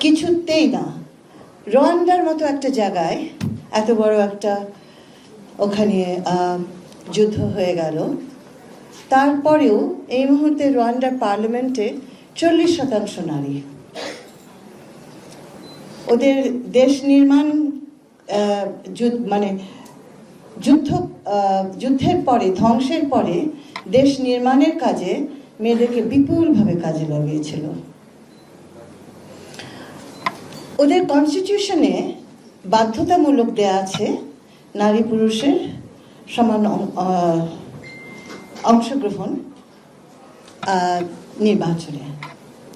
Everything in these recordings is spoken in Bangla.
কিছুতেই না। রোয়ান্ডার মতো একটা জায়গায় এত বড় একটা ওখানে যুদ্ধ হয়ে গেল, তারপরেও এই মুহূর্তে রোয়ান্ডার পার্লামেন্টে 40% নারী। ওদের দেশ নির্মাণ মানে যুদ্ধের পরে, ধ্বংসের পরে দেশ নির্মাণের কাজে মেয়েদেরকে বিপুলভাবে কাজে লাগিয়েছিল। ওদের কনস্টিটিউশনে বাধ্যতামূলক দেয়া আছে নারী পুরুষের সমান অংশগ্রহণ নির্বাচনে,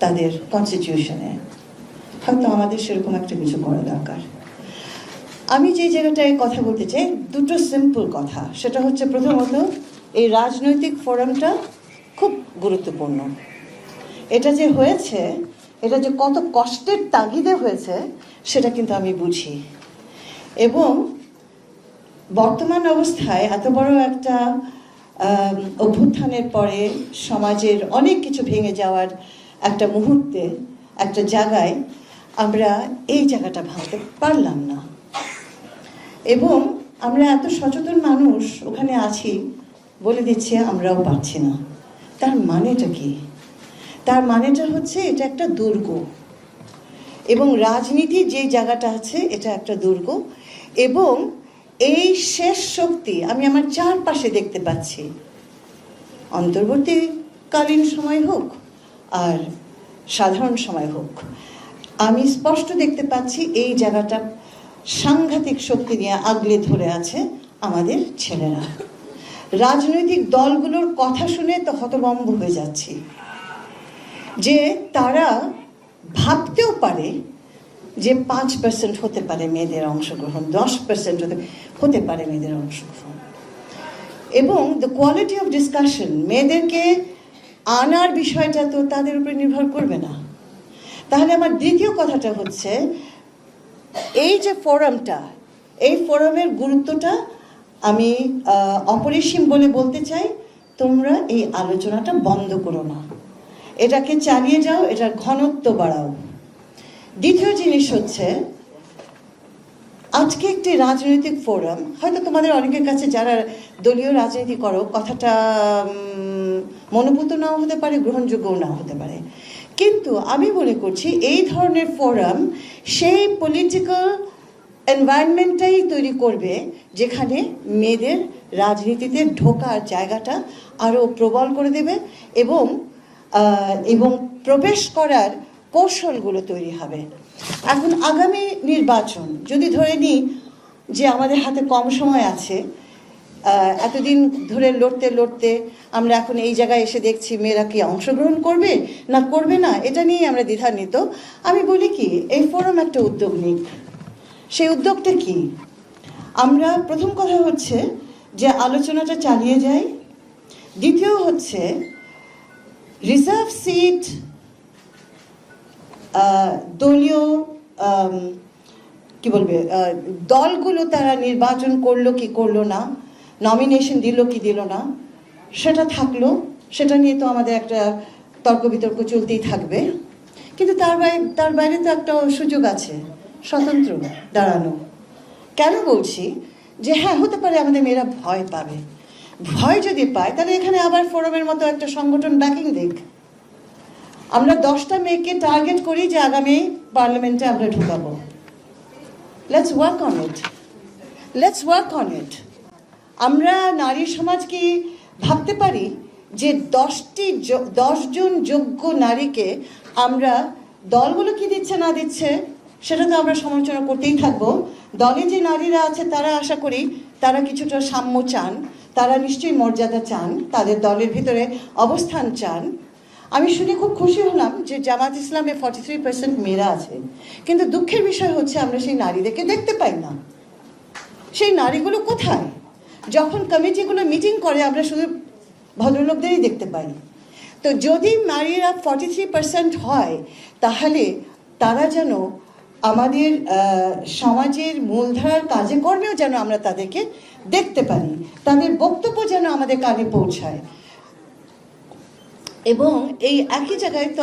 তাদের কনস্টিটিউশনে। হয়তো আমাদের সেরকম একটা কিছু করা দরকার। আমি যে জায়গাটায় কথা বলতে চাই, দুটো সিম্পল কথা। সেটা হচ্ছে, প্রথমত এই রাজনৈতিক ফোরামটা খুব গুরুত্বপূর্ণ। এটা যে হয়েছে, এটা যে কত কষ্টের তাগিদে হয়েছে সেটা কিন্তু আমি বুঝি। এবং বর্তমান অবস্থায় এত বড় একটা অভ্যুত্থানের পরে সমাজের অনেক কিছু ভেঙে যাওয়ার একটা মুহূর্তে, একটা জায়গায় আমরা এই জায়গাটা ভাবতে পারলাম না। এবং আমরা এত সচেতন মানুষ ওখানে আছি, বলে দিচ্ছি আমরাও পারছি না। তার মানেটা কি? তার মানেটা হচ্ছে এটা একটা দুর্গ, এবং রাজনীতি যে জায়গাটা আছে এটা একটা দুর্গ। এবং এই শেষ শক্তি আমি আমার চারপাশে দেখতে পাচ্ছি, অন্তর্বর্তীকালীন সময় হোক আর সাধারণ সময় হোক, আমি স্পষ্ট দেখতে পাচ্ছি এই জায়গাটা সাংঘাতিক শক্তি নিয়ে আগলে ধরে আছে আমাদের ছেলেরা। রাজনৈতিক দলগুলোর কথা শুনে তো হতভম্ব হয়ে যাচ্ছি যে তারা ভাবতেও পারে যে 5% হতে পারে মেয়েদের অংশগ্রহণ, 10% হতে পারে মেয়েদের অংশগ্রহণ। এবং দ্য কোয়ালিটি অফ ডিসকাশন, মেয়েদেরকে আনার বিষয়টা তো তাদের উপরে নির্ভর করবে না। তাহলে আমার দ্বিতীয় কথাটা হচ্ছে, এই যে ফোরামটা, এই ফোরামের গুরুত্বটা আমি অপরিসীম বলে বলতে চাই। তোমরা এই আলোচনাটা বন্ধ করো না, এটাকে চালিয়ে যাও, এটার ঘনত্ব বাড়াও। দ্বিতীয় জিনিস হচ্ছে, আজকে একটি রাজনৈতিক ফোরাম, হয়তো তোমাদের অনেকের কাছে যারা দলীয় রাজনীতি করো কথাটা মনোভূত নাও হতে পারে, গ্রহণযোগ্যও নাও হতে পারে, কিন্তু আমি মনে করছি এই ধরনের ফোরাম সেই পলিটিক্যাল এনভায়রনমেন্টটাই তৈরি করবে যেখানে মেয়েদের রাজনীতিতে ঢোকার জায়গাটা আরও প্রবল করে দেবে, এবং প্রবেশ করার কৌশলগুলো তৈরি হবে। এখন আগামী নির্বাচন যদি ধরে নিই যে আমাদের হাতে কম সময় আছে, এতদিন ধরে লড়তে লড়তে আমরা এখন এই জায়গায় এসে দেখছি মেয়েরা কি অংশগ্রহণ করবে না করবে না, এটা নিয়ে আমরা দ্বিধান্বিত। আমি বলি কি, এই ফোরাম একটা উদ্যোগ নিক। সেই উদ্যোগটা কি? আমরা প্রথম কথা হচ্ছে যে আলোচনাটা চালিয়ে যাই। দ্বিতীয় হচ্ছে রিজার্ভ সিট, দলীয় কি বলবে, দলগুলো তারা নির্বাচন করলো কি করলো না, নমিনেশন দিল কি দিল না, সেটা থাকলো, সেটা নিয়ে তো আমাদের একটা তর্ক বিতর্ক চলতেই থাকবে। কিন্তু তার বাইরে তো একটা সুযোগ আছে, স্বতন্ত্র দাঁড়ানো। কেন বলছি যে হ্যাঁ, হতে পারে আমাদের মেয়েরা ভয় পাবে। ভয় যদি পায় তাহলে এখানে আবার ফোরামের মতো একটা সংগঠন ব্যাকিং দিক। আমরা 10টা মেয়েকে টার্গেট করি যে আগামী পার্লামেন্টে আমরা ঢুকাবো। Let's work on it, let's work on it. আমরা নারী সমাজ কি ভাবতে পারি যে 10 জন যোগ্য নারীকে আমরা, দলগুলো কি দিচ্ছে না দিচ্ছে সেটা তো আমরা সমালোচনা করতেই থাকবো। দলে যে নারীরা আছে তারা আশা করি তারা কিছুটা সাম্য চান, তারা নিশ্চয়ই মর্যাদা চান, তাদের দলের ভিতরে অবস্থান চান। আমি শুনে খুব খুশি হলাম যে জামাত ইসলামে 43% মেয়েরা আছে, কিন্তু দুঃখের বিষয় হচ্ছে আমরা সেই নারীদেরকে দেখতে পাই না। সেই নারীগুলো কোথায়? যখন কমিটিগুলো মিটিং করে আমরা শুধু ভদ্রলোকদেরই দেখতে পাই। তো যদি নারীরা 43% হয় তাহলে তারা যেন আমাদের সমাজের মূলধারার কাজে কর্মেও যেন আমরা তাদেরকে দেখতে পারি, তাদের বক্তব্য যেন আমাদের কানে পৌঁছায়। এবং এই একই জায়গায় তো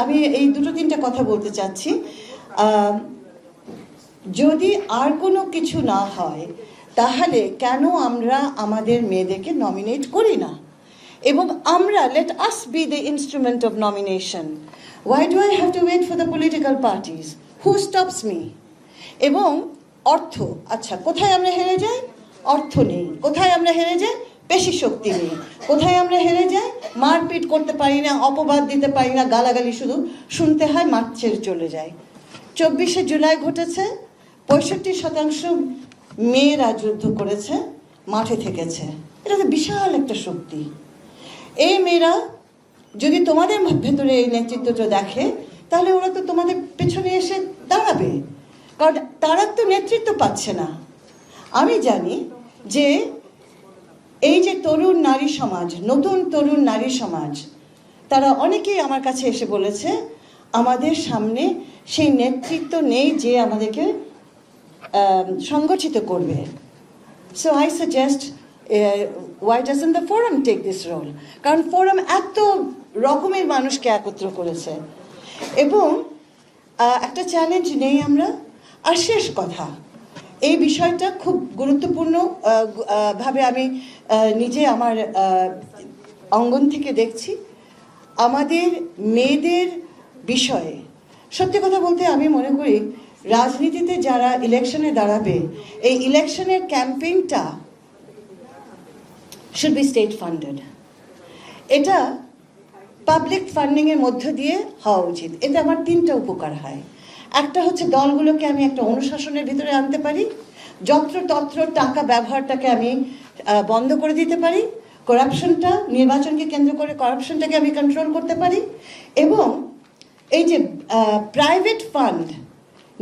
আমি এই দুটো তিনটা কথা বলতে চাচ্ছি। যদি আর কোনো কিছু না হয় তাহলে কেন আমরা আমাদের মেয়েদেরকে নমিনেট করি না? এবং আমরা, let us be the instrument of nomination. Why do I have to wait for the political parties? Who stops me? এবং অর্থ, আচ্ছা কোথায় আমরা হেরে যাই? অর্থ নেই। কোথায় আমরা হেরে যাই? পেশি শক্তি নেই। কোথায় আমরা হেরে যাই? মারপিট করতে পারি না, অপবাদ দিতে পারি না, গালাগালি শুধু শুনতে হয়, মাঠ ছেড়ে চলে যায়। 24শে জুলাই ঘটেছে, 65% মেয়েরা যুদ্ধ করেছে, মাঠে থেকেছে। এটা তো বিশাল একটা শক্তি। এই মেয়েরা যদি তোমাদের ভেতরে এই নেতৃত্বটা দেখে, তাহলে ওরা তো তোমাদের পেছনে এসে দাঁড়াবে, কারণ তারা তো নেতৃত্ব পাচ্ছে না। আমি জানি যে এই যে তরুণ নারী সমাজ, নতুন তরুণ নারী সমাজ, তারা অনেকেই আমার কাছে এসে বলেছে আমাদের সামনে সেই নেতৃত্ব নেই যে আমাদেরকে সংগঠিত করবে। So I suggest, why doesn't the forum take this role? কারণ ফোরাম এত রকমের মানুষকে একত্র করেছে। এবং একটা চ্যালেঞ্জ নেই আমরা। আর শেষ কথা, এই বিষয়টা খুব গুরুত্বপূর্ণ ভাবে আমি নিজে আমার অঙ্গন থেকে দেখছি। আমাদের মেয়েদের বিষয়ে সত্যি কথা বলতে আমি মনে করি রাজনীতিতে যারা ইলেকশনে দাঁড়াবে, এই ইলেকশনের ক্যাম্পেইনটা should be state funded. এটা পাবলিক ফান্ডিংয়ের মধ্য দিয়ে হওয়া উচিত। এতে আমার 3টা উপকার হয়। একটা হচ্ছে দলগুলোকে আমি একটা অনুশাসনের ভিতরে আনতে পারি, যত্রতত্র টাকা ব্যবহারটাকে আমি বন্ধ করে দিতে পারি, করাপশনটা, নির্বাচনকে কেন্দ্র করে করাপশনটাকে আমি কন্ট্রোল করতে পারি। এবং এই যে প্রাইভেট ফান্ড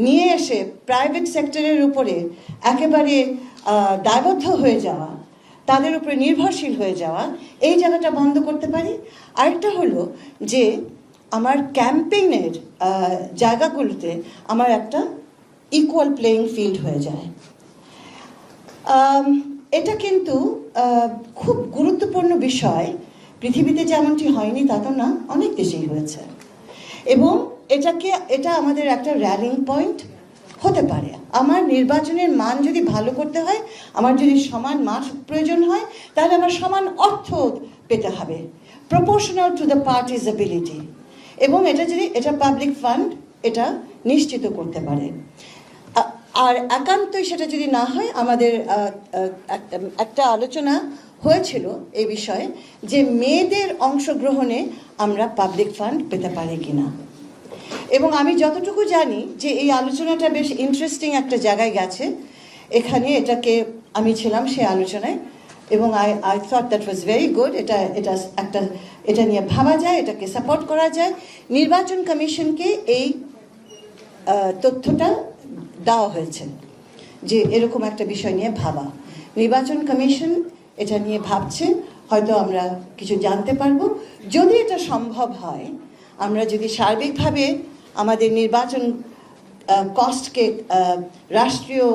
নিয়ে এসে প্রাইভেট সেক্টরের উপরে একেবারে দায়বদ্ধ হয়ে যাওয়া, তাদের উপরে নির্ভরশীল হয়ে যাওয়া, এই জায়গাটা বন্ধ করতে পারি। আরেকটা হলো যে আমার ক্যাম্পেইনের জায়গাগুলোতে আমার একটা ইকুয়াল প্লেইং ফিল্ড হয়ে যায়। এটা কিন্তু খুব গুরুত্বপূর্ণ বিষয়। পৃথিবীতে যেমনটি হয়নি তা তো না, অনেক দেশেই হয়েছে। এবং এটা আমাদের একটা র্যালিং পয়েন্ট হতে পারে। আমার নির্বাচনের মান যদি ভালো করতে হয়, আমার যদি সমান মাঠ প্রয়োজন হয়, তাহলে আমার সমান অর্থ পেতে হবে, proportional to the parties ability. এবং এটা পাবলিক ফান্ড এটা নিশ্চিত করতে পারে। আর একান্তই সেটা যদি না হয়, আমাদের একটা আলোচনা হয়েছিল এই বিষয়ে যে মেয়েদের অংশগ্রহণে আমরা পাবলিক ফান্ড পেতে পারি কিনা। এবং আমি যতটুকু জানি যে এই আলোচনাটা বেশ ইন্টারেস্টিং একটা জায়গায় গেছে। এখানে এটাকে আমি ছিলাম সেই আলোচনায়, এবং I thought that was very good. এটা নিয়ে ভাবা যায়, এটাকে সাপোর্ট করা যায়। নির্বাচন কমিশনকে এই তথ্যটা দেওয়া হয়েছে যে এরকম একটা বিষয় নিয়ে ভাবা। নির্বাচন কমিশন এটা নিয়ে ভাবছে, হয়তো আমরা কিছু জানতে পারবো। যদি এটা সম্ভব হয়, আমরা যদি সার্বিকভাবে আমাদের নির্বাচন কস্টকে রাষ্ট্রীয়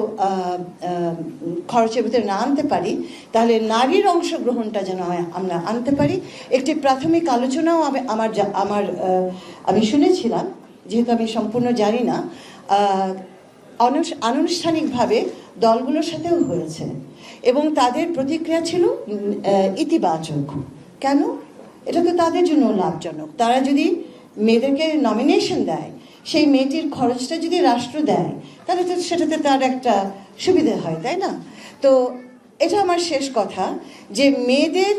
খরচের ভিতরে না আনতে পারি, তাহলে নারীর অংশগ্রহণটা যেন আমরা আনতে পারি। একটি প্রাথমিক আলোচনাও আমি শুনেছিলাম, যেহেতু আমি সম্পূর্ণ জানি না, আনুষ্ঠানিকভাবে দলগুলোর সাথেও হয়েছে এবং তাদের প্রতিক্রিয়া ছিল ইতিবাচক। কেন? এটা তো তাদের জন্য লাভজনক। তারা যদি মেয়েদেরকে নমিনেশন দেয়, সেই মেয়েটির খরচটা যদি রাষ্ট্র দেয়, তাহলে তো সেটাতে তার একটা সুবিধা হয়, তাই না? তো এটা আমার শেষ কথা, যে মেয়েদের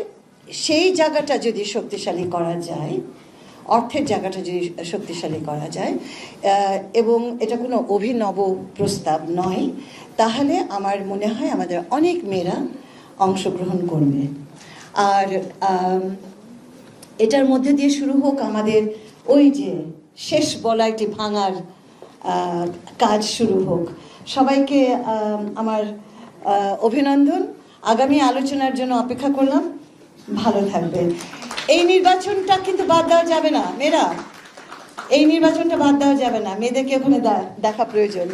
সেই জায়গাটা যদি শক্তিশালী করা যায়, অর্থের জায়গাটা যদি শক্তিশালী করা যায়, এবং এটা কোনো অভিনব প্রস্তাব নয়, তাহলে আমার মনে হয় আমাদের অনেক মেয়েরা অংশগ্রহণ করবে। আর এটার মধ্যে দিয়ে শুরু হোক আমাদের ওই যে শেষ বলাইটি ভাঙার কাজ শুরু হোক। সবাইকে আমার অভিনন্দন। আগামী আলোচনার জন্য অপেক্ষা করলাম। ভালো থাকবেন। এই নির্বাচনটা কিন্তু বাদ দেওয়া যাবে না মেয়েরা, এই নির্বাচনটা বাদ দেওয়া যাবে না। মেয়েদেরকে ওখানে দেখা প্রয়োজন।